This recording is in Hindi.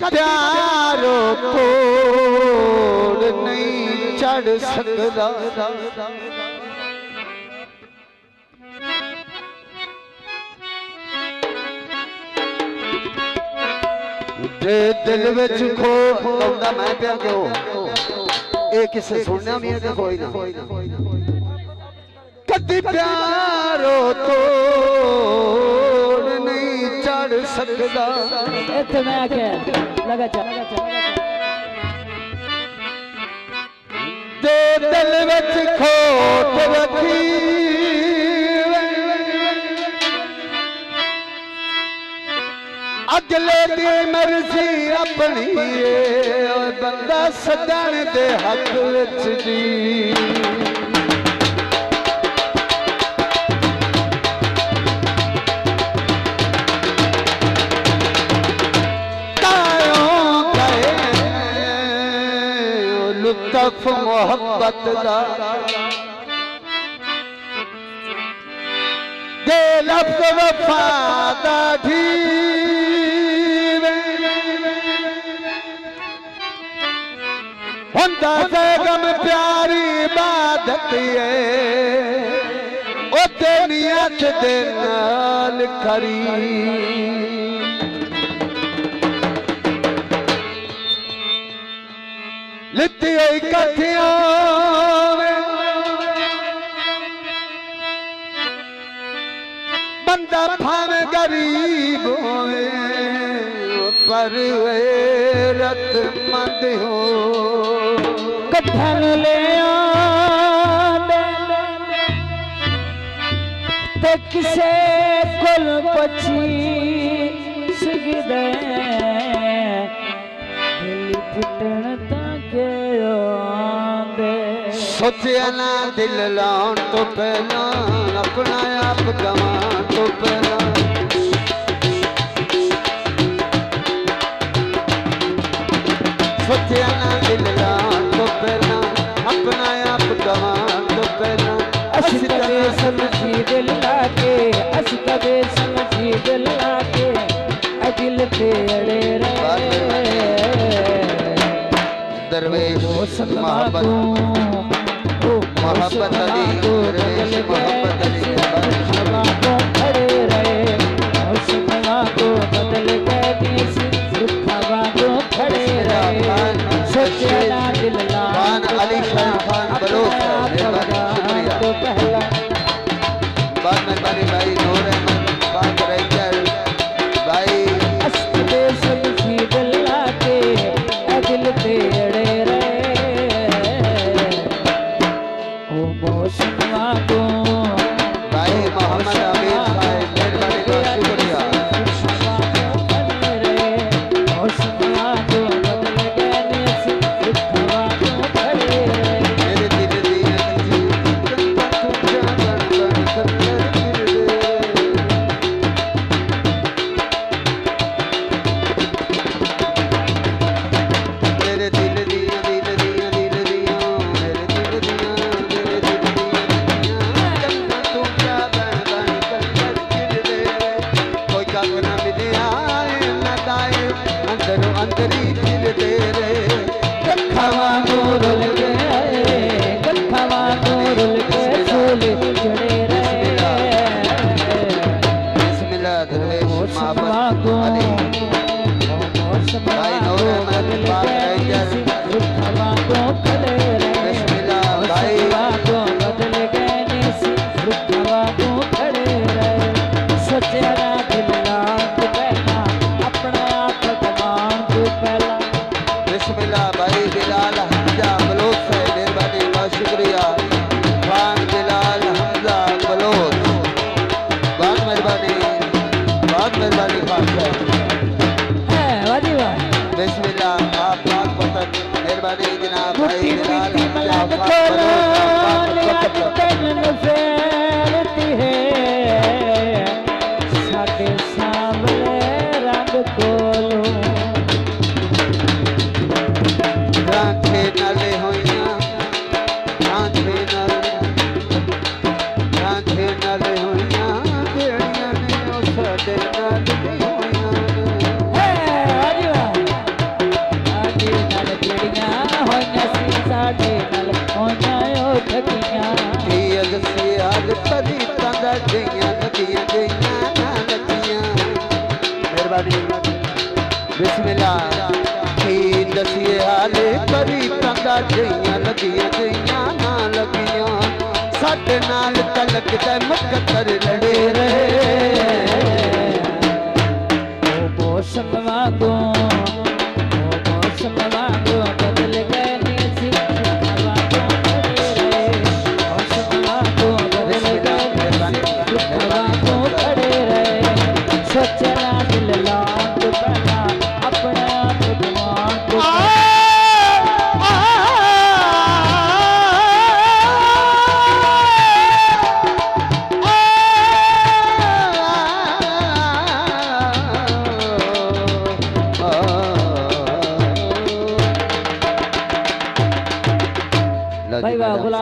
प्यारो तोड़ नहीं चढ़ सकदा जे दिल विच खो लौंदा मैं प्या क्यों ए किसे सुनना भी है कोई ना कदी प्यारो तोड़ नहीं चढ़ सकदा इत्थे मैं आख्या लगा चल दे दिल विच खोट रखी अगले दी मर्जी अपनी बंदा सदन दे हक विच जी लुत्फ मोहब्बत दा दे लफ्ज़ वफा दा हुंदा गम प्यारी इबादत है ओ नियत दे नाल खरी लिती हुई कथियां बंदा भावे गरीब होवे पर गैरतमंद हो कफन ले ते किसे कोल पची सकदे दिल फुटण ताके आंदे सोचिया ना दिल लाउण तो पहला अपना आप गवां तो पहला सोचिया ना दिल लाउण तो पहला अपना आप गवां तो पहला असी कदे समझी दिल लाके असी कदे समझी दिल लाके दिल तेरे दरवेश मोहब्बत अली दरवेश मोहब्बत अली को खड़े रहे और सुखवा को बदल गए बीस दुखवा को खड़े रहे सोचना दिल खान अली शाह खान बलोच शुक्रिया तो पहला बाद में मेरी भाई नूर अहमद बात रही भाई अस्ते समझी दिल लाके दिल तेरे भाई मोहम्मद अमीर भाई मेहरबानी का शुक्रिया मेरी चंगा जइयां लगियां जइयां ना लगियां साडे नाल तलक ते मुकद्दर लड़े रहे मौसम वांगू बदल गए नीसी वांगू खड़े रहे मौसम वांगू बदल गए नीसी वांगू खड़े रहे सोचना दिल लाट पहला अपने आप गुमान को भाई वाह।